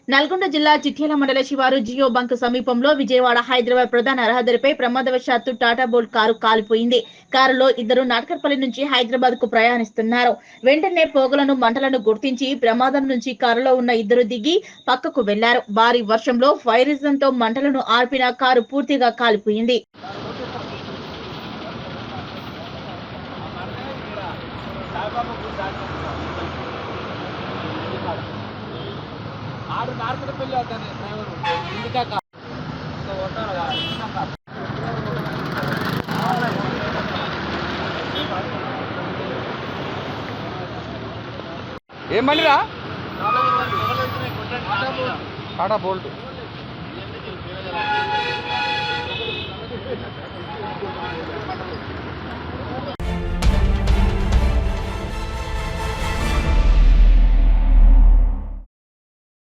నల్గొండ జిల్లా చిట్యాల మండల శివారు జియో బంక్ సమీపంలో విజయవాడ హైదరాబాద్ ప్రధాన రహదారిపై ప్రమాదవశాత్తు టాటా బోల్ట్ కారు కాలిపోయింది. కారులో ఇద్దరు నాటకర్పల్లి నుంచి హైదరాబాద్ కు ప్రయాణిస్తున్నారు. వెంటనే పోగలను మంటలను గుర్తించి ప్రమాదం నుంచి కారులో ఉన్న ఇద్దరు దిగి పక్కకు వెళ్లారు. భారీ వర్షంలో ఫైర్ ఇంజిన్ తో మంటలను ఆర్పిన కారు పూర్తిగా కాలిపోయింది. ఏం బండిరా? టాటా బోల్ట్.